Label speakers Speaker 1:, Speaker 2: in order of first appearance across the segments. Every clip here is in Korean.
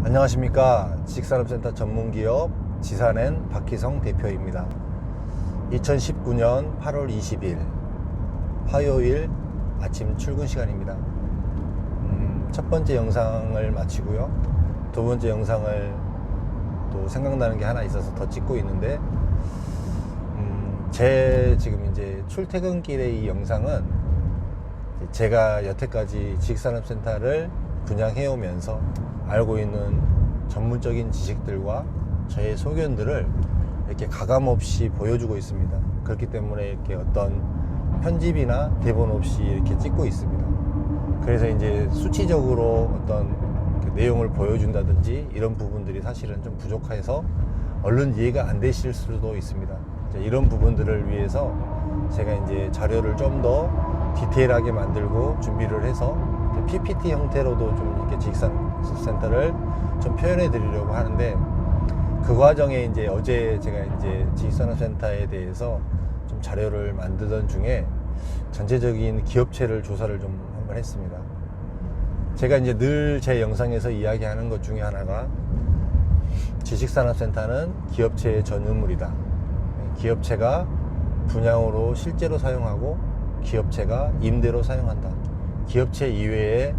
Speaker 1: 안녕하십니까. 지식산업센터 전문기업 지산엔 박희성 대표입니다. 2019년 8월 20일 화요일 아침 출근 시간입니다. 첫 번째 영상을 마치고요. 두 번째 영상을 또 생각나는 게 하나 있어서 더 찍고 있는데, 제 지금 이제 출퇴근길의 이 영상은 제가 여태까지 지식산업센터를 분양해 오면서 알고 있는 전문적인 지식들과 저의 소견들을 이렇게 가감없이 보여주고 있습니다. 그렇기 때문에 이렇게 어떤 편집이나 대본 없이 이렇게 찍고 있습니다. 그래서 이제 수치적으로 어떤 내용을 보여준다든지 이런 부분들이 사실은 좀 부족해서 얼른 이해가 안 되실 수도 있습니다. 이런 부분들을 위해서 제가 이제 자료를 좀 더 디테일하게 만들고 준비를 해서 PPT 형태로도 좀 이렇게 지식산업센터를 좀 표현해 드리려고 하는데, 그 과정에 이제 어제 제가 이제 지식산업센터에 대해서 좀 자료를 만들던 중에 전체적인 기업체를 조사를 좀 한번 했습니다. 제가 이제 늘 제 영상에서 이야기하는 것 중에 하나가 지식산업센터는 기업체의 전유물이다. 기업체가 분양으로 실제로 사용하고 기업체가 임대로 사용한다. 기업체 이외에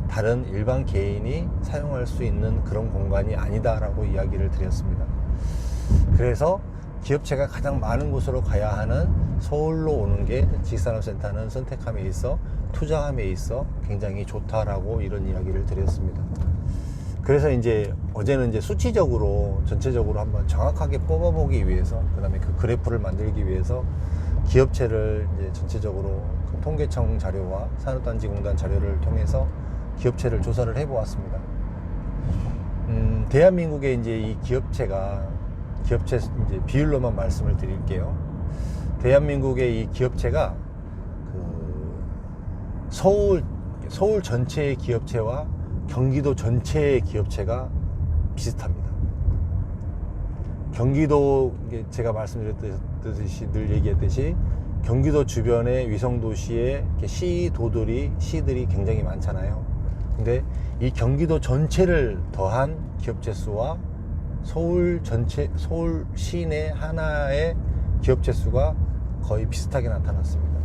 Speaker 1: 다른 일반 개인이 사용할 수 있는 그런 공간이 아니다 라고 이야기를 드렸습니다. 그래서 기업체가 가장 많은 곳으로 가야 하는 서울로 오는 게 지식산업센터는 선택함에 있어, 투자함에 있어 굉장히 좋다라고 이런 이야기를 드렸습니다. 그래서 이제 어제는 이제 수치적으로 전체적으로 한번 정확하게 뽑아보기 위해서, 그 다음에 그 그래프를 만들기 위해서 기업체를 이제 전체적으로 그 통계청 자료와 산업단지공단 자료를 통해서 기업체를 조사를 해보았습니다. 대한민국의 이제 이 기업체 이제 비율로만 말씀을 드릴게요. 대한민국의 이 기업체가 그 서울 전체의 기업체와 경기도 전체의 기업체가 비슷합니다. 경기도, 제가 말씀드렸듯이 늘 얘기했듯이 경기도 주변의 위성도시에 시들이 굉장히 많잖아요. 근데 이 경기도 전체를 더한 기업체 수와 서울 시내 하나의 기업체 수가 거의 비슷하게 나타났습니다.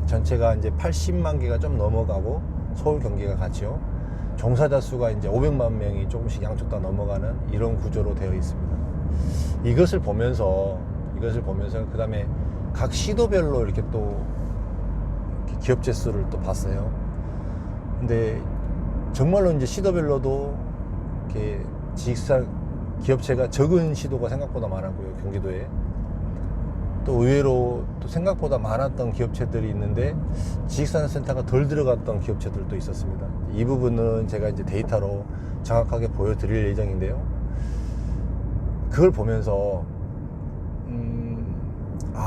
Speaker 1: 전체가 이제 80만 개가 좀 넘어가고 서울 경기가 같이요. 종사자 수가 이제 500만 명이 조금씩 양쪽 다 넘어가는 이런 구조로 되어 있습니다. 이것을 보면서 그 다음에 각 시도별로 이렇게 또 기업체 수를 또 봤어요. 근데 정말로 이제 시도별로도 이렇게 기업체가 적은 시도가 생각보다 많았고요. 경기도에 또 의외로 또 생각보다 많았던 기업체들이 있는데 지식산업센터가 덜 들어갔던 기업체들도 있었습니다. 이 부분은 제가 이제 데이터로 정확하게 보여드릴 예정인데요. 그걸 보면서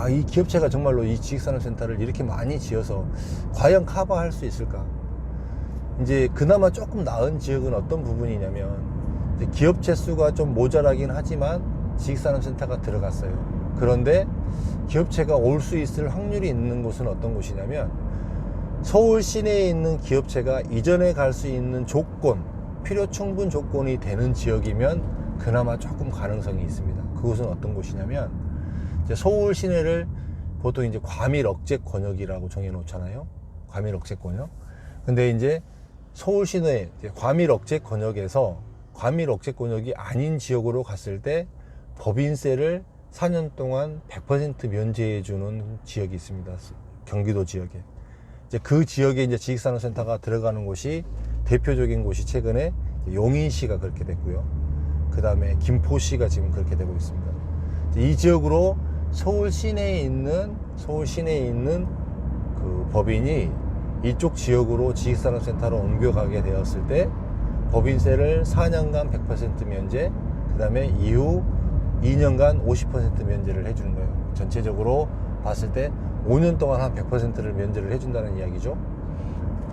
Speaker 1: 이 기업체가 정말로 이 지식산업센터를 이렇게 많이 지어서 과연 커버할 수 있을까? 이제 그나마 조금 나은 지역은 어떤 부분이냐면, 이제 기업체 수가 좀 모자라긴 하지만 지식산업센터가 들어갔어요. 그런데 기업체가 올 수 있을 확률이 있는 곳은 어떤 곳이냐면, 서울 시내에 있는 기업체가 이전에 갈 수 있는 필요 충분 조건이 되는 지역이면 그나마 조금 가능성이 있습니다. 그곳은 어떤 곳이냐면, 이제 서울 시내를 보통 이제 과밀 억제 권역이라고 정해 놓잖아요. 과밀 억제 권역. 근데 이제 서울 시내 과밀 억제 권역에서 과밀 억제 권역이 아닌 지역으로 갔을 때 법인세를 4년 동안 100% 면제해 주는 지역이 있습니다. 경기도 지역에. 이제 그 지역에 이제 지식산업센터가 들어가는 곳이, 대표적인 곳이 최근에 용인시가 그렇게 됐고요. 그 다음에 김포시가 지금 그렇게 되고 있습니다. 이 지역으로 서울 시내에 있는 그 법인이 이쪽 지역으로 지식산업센터로 옮겨가게 되었을 때 법인세를 4년간 100% 면제, 그 다음에 이후 2년간 50% 면제를 해주는 거예요. 전체적으로 봤을 때 5년 동안 한 100%를 면제를 해준다는 이야기죠.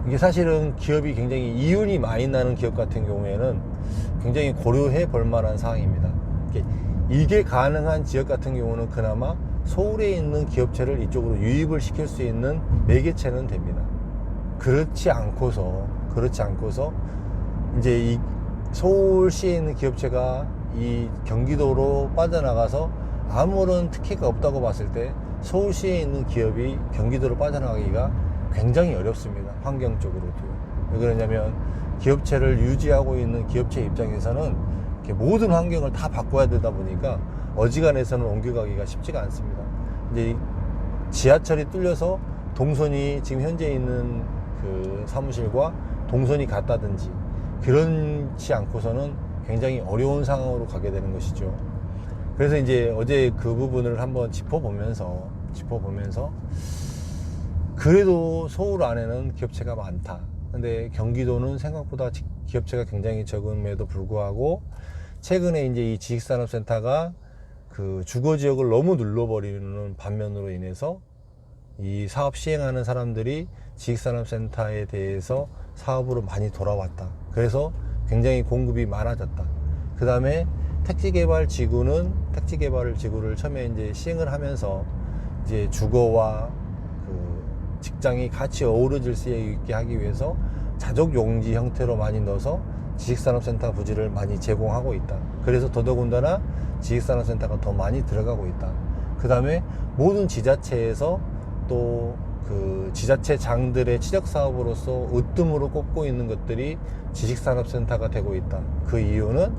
Speaker 1: 이게 사실은 기업이 굉장히 이윤이 많이 나는 기업 같은 경우에는 굉장히 고려해 볼 만한 사항입니다. 이게 가능한 지역 같은 경우는 그나마 서울에 있는 기업체를 이쪽으로 유입을 시킬 수 있는 매개체는 됩니다. 그렇지 않고서 이제 서울시에 있는 기업체가 이 경기도로 빠져나가서 아무런 특혜가 없다고 봤을 때 서울시에 있는 기업이 경기도로 빠져나가기가 굉장히 어렵습니다. 환경적으로도요. 왜 그러냐면 기업체를 유지하고 있는 기업체 입장에서는 이렇게 모든 환경을 다 바꿔야 되다 보니까 어지간해서는 옮겨가기가 쉽지가 않습니다. 이제 지하철이 뚫려서 동선이 지금 현재 있는 그 사무실과 동선이 같다든지 그렇지 않고서는 굉장히 어려운 상황으로 가게 되는 것이죠. 그래서 이제 어제 그 부분을 한번 짚어보면서 그래도 서울 안에는 기업체가 많다. 근데 경기도는 생각보다 기업체가 굉장히 적음에도 불구하고 최근에 이제 이 지식산업센터가 그 주거 지역을 너무 눌러버리는 반면으로 인해서 이 사업 시행하는 사람들이 지식산업센터에 대해서 사업으로 많이 돌아왔다. 그래서 굉장히 공급이 많아졌다. 그 다음에 택지개발지구는 택지개발지구를 처음에 이제 시행을 하면서 이제 주거와 그 직장이 같이 어우러질 수 있게 하기 위해서 자족용지 형태로 많이 넣어서 지식산업센터 부지를 많이 제공하고 있다. 그래서 더더군다나 지식산업센터가 더 많이 들어가고 있다. 그 다음에 모든 지자체에서 또 그 지자체장들의 지적사업으로서 으뜸으로 꼽고 있는 것들이 지식산업센터가 되고 있다. 그 이유는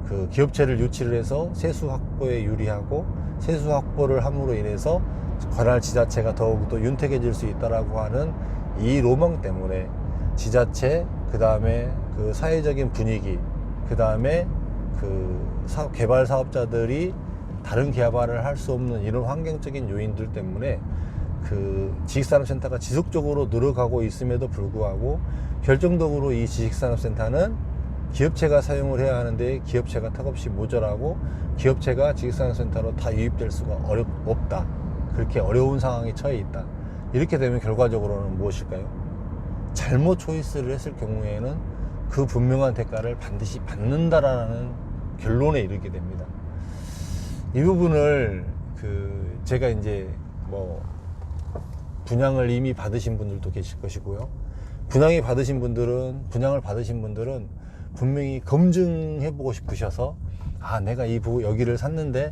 Speaker 1: 그 기업체를 유치를 해서 세수 확보에 유리하고 세수 확보를 함으로 인해서 관할 지자체가 더욱더 윤택해질 수 있다라고 하는 이 로망 때문에 지자체, 그 다음에 그 사회적인 분위기, 그 다음에 그 개발 사업자들이 다른 개발을 할 수 없는 이런 환경적인 요인들 때문에 그 지식산업센터가 지속적으로 늘어가고 있음에도 불구하고 결정적으로 이 지식산업센터는 기업체가 사용을 해야 하는데 기업체가 턱없이 모자라고 기업체가 지식산업센터로 다 유입될 수가 없다. 그렇게 어려운 상황에 처해 있다. 이렇게 되면 결과적으로는 무엇일까요? 잘못 초이스를 했을 경우에는 그 분명한 대가를 반드시 받는다라는 결론에 이르게 됩니다. 이 부분을 그 제가 이제 뭐 분양을 이미 받으신 분들도 계실 것이고요. 분양을 받으신 분들은 분명히 검증해보고 싶으셔서 내가 여기를 샀는데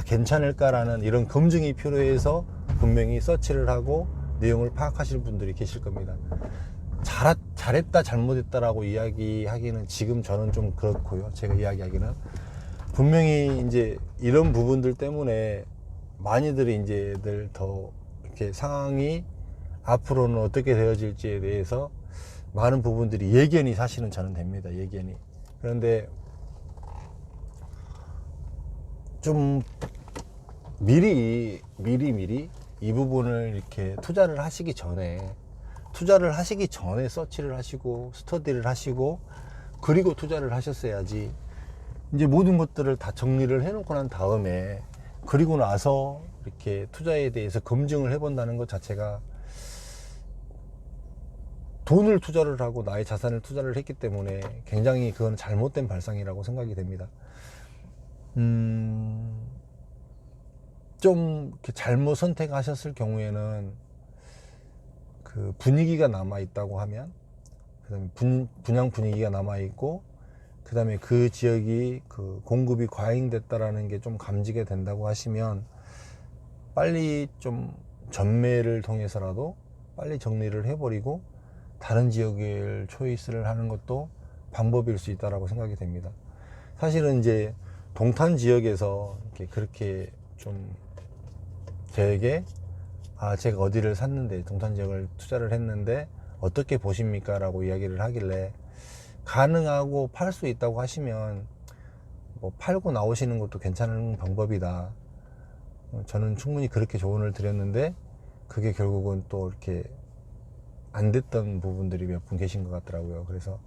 Speaker 1: 괜찮을까라는 이런 검증이 필요해서 분명히 서치를 하고 내용을 파악하실 분들이 계실 겁니다. 잘했다 잘못했다라고 이야기하기는 지금 저는 좀 그렇고요. 제가 이야기하기는 분명히 이제 이런 부분들 때문에 많이들이 이제들 더 이렇게 상황이 앞으로는 어떻게 되어질지에 대해서 많은 부분들이 예견이 사실은 저는 됩니다. 예견이. 그런데 좀 미리 이 부분을 이렇게 투자를 하시기 전에 서치를 하시고 스터디를 하시고 그리고 투자를 하셨어야지. 이제 모든 것들을 다 정리를 해놓고 난 다음에 그리고 나서 이렇게 투자에 대해서 검증을 해본다는 것 자체가 돈을 투자를 하고 나의 자산을 투자를 했기 때문에 굉장히 그건 잘못된 발상이라고 생각이 됩니다. 좀 이렇게 잘못 선택하셨을 경우에는 그 분위기가 남아 있다고 하면, 그 다음에 분양 분위기가 남아 있고, 그 다음에 그 지역이 그 공급이 과잉됐다라는 게 좀 감지가 된다고 하시면 빨리 좀 전매를 통해서라도 빨리 정리를 해버리고 다른 지역을 초이스를 하는 것도 방법일 수 있다라고 생각이 됩니다. 사실은 이제 동탄 지역에서 그렇게 좀 되게 제가 어디를 샀는데 동탄 지역을 투자를 했는데 어떻게 보십니까? 라고 이야기를 하길래 가능하고 팔 수 있다고 하시면 뭐 팔고 나오시는 것도 괜찮은 방법이다. 저는 충분히 그렇게 조언을 드렸는데 그게 결국은 또 이렇게 안 됐던 부분들이 몇 분 계신 것 같더라고요. 그래서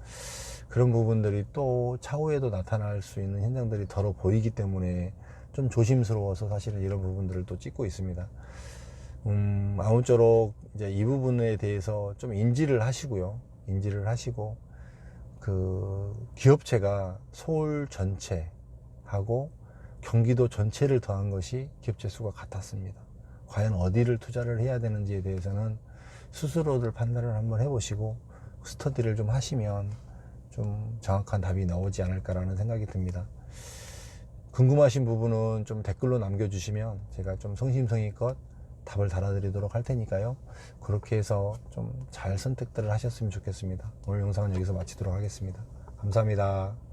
Speaker 1: 그런 부분들이 또 차후에도 나타날 수 있는 현장들이 더러 보이기 때문에 좀 조심스러워서 사실은 이런 부분들을 또 찍고 있습니다. 아무쪼록 이제 이 부분에 대해서 좀 인지를 하시고요. 인지를 하시고 그 기업체가 서울 전체하고 경기도 전체를 더한 것이 기업체 수가 같았습니다. 과연 어디를 투자를 해야 되는지에 대해서는 스스로들 판단을 한번 해보시고 스터디를 좀 하시면 좀 정확한 답이 나오지 않을까라는 생각이 듭니다. 궁금하신 부분은 좀 댓글로 남겨주시면 제가 좀 성심성의껏 답을 달아드리도록 할 테니까요. 그렇게 해서 좀 잘 선택들을 하셨으면 좋겠습니다. 오늘 영상은 여기서 마치도록 하겠습니다. 감사합니다.